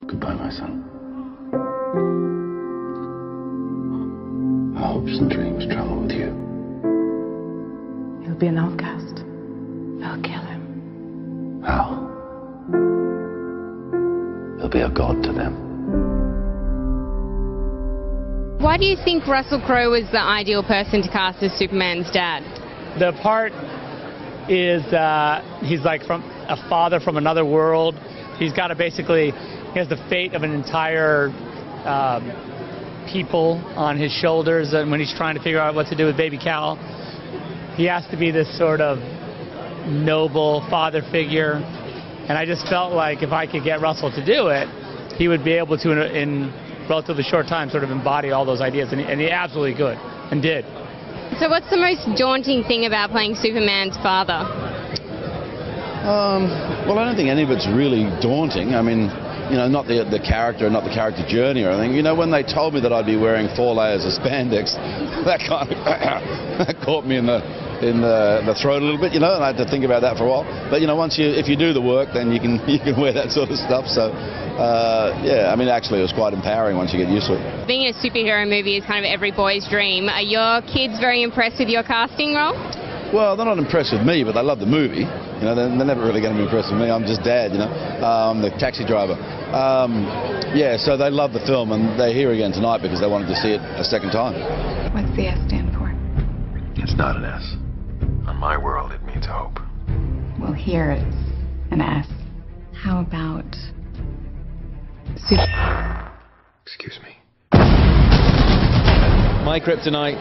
Goodbye, my son. Our hopes and dreams travel with you. He'll be an outcast. They'll kill him. How? He'll be a god to them. Why do you think Russell Crowe was the ideal person to cast as Superman's dad? The part is he's like from a father from another world. He's got to basically, he has the fate of an entire people on his shoulders, and when he's trying to figure out what to do with baby Cal, he has to be this sort of noble father figure. And I just felt like if I could get Russell to do it, he would be able to, in relatively short time, sort of embody all those ideas, and he absolutely could, and did. So what's the most daunting thing about playing Superman's father? Well, I don't think any of it's really daunting. I mean, you know, not the character, not the character journey or anything. You know, when they told me that I'd be wearing 4 layers of spandex, that kind of that caught me in the throat a little bit, you know, and I had to think about that for a while. But you know, if you do the work, then you can wear that sort of stuff. So yeah, I mean, actually, it was quite empowering once you get used to it. Being in a superhero movie is kind of every boy's dream. Are your kids very impressed with your casting role? Well, they're not impressed with me, but they love the movie. You know, they're never really going to be impressed with me. I'm just dad, you know, the taxi driver. Yeah, so they love the film, and they're here again tonight because they wanted to see it a second time. What's the S stand for? It's not an S. On my world, it means hope. Well, here it's an S. How about Excuse me. My kryptonite,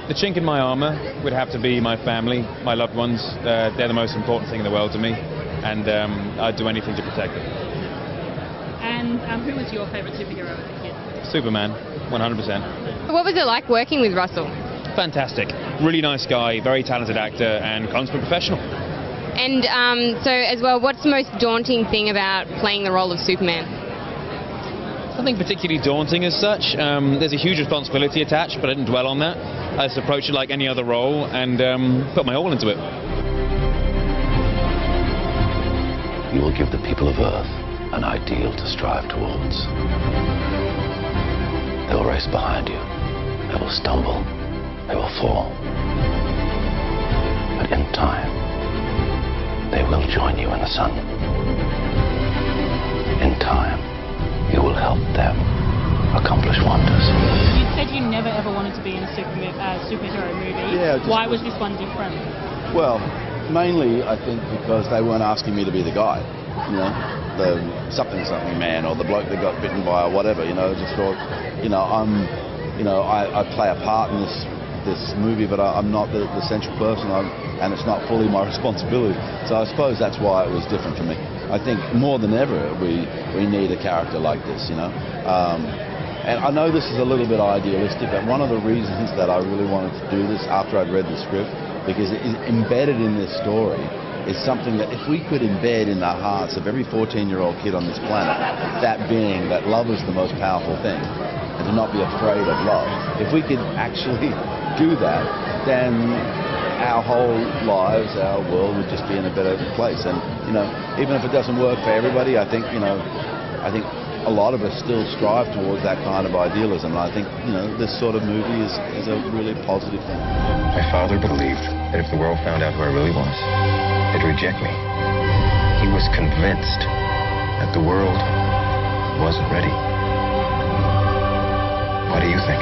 the chink in my armor would have to be my family, my loved ones. They're the most important thing in the world to me, and I'd do anything to protect them. And who was your favourite superhero as a kid? Superman, 100%. What was it like working with Russell? Fantastic. Really nice guy, very talented actor, and consummate professional. And so as well, what's the most daunting thing about playing the role of Superman? Nothing particularly daunting as such. There's a huge responsibility attached, but I didn't dwell on that. I just approached it like any other role and put my all into it. You will give the people of Earth an ideal to strive towards. They will race behind you. They will stumble. They will fall. But in time, they will join you in the sun. In time, you will help them accomplish wonders. You said you never ever wanted to be in a superhero movie. Yeah, why was this one different? Well, mainly I think because they weren't asking me to be the guy, you know, the something man or the bloke that got bitten by or whatever, you know. Just thought, you know, I play a part in this movie, but I'm not the central person, and it's not fully my responsibility. So I suppose that's why it was different for me. I think more than ever we need a character like this, you know. And I know this is a little bit idealistic, but one of the reasons that I really wanted to do this after I'd read the script, because it is embedded in this story, is something that if we could embed in the hearts of every 14-year-old kid on this planet, that being that love is the most powerful thing, and to not be afraid of love, if we could actually do that, then our whole lives, our world would just be in a better place. And, you know, even if it doesn't work for everybody, I think, you know, a lot of us still strive towards that kind of idealism. And I think, you know, this sort of movie is a really positive thing. My father believed that if the world found out who I really was, they'd reject me. He was convinced that the world wasn't ready. What do you think?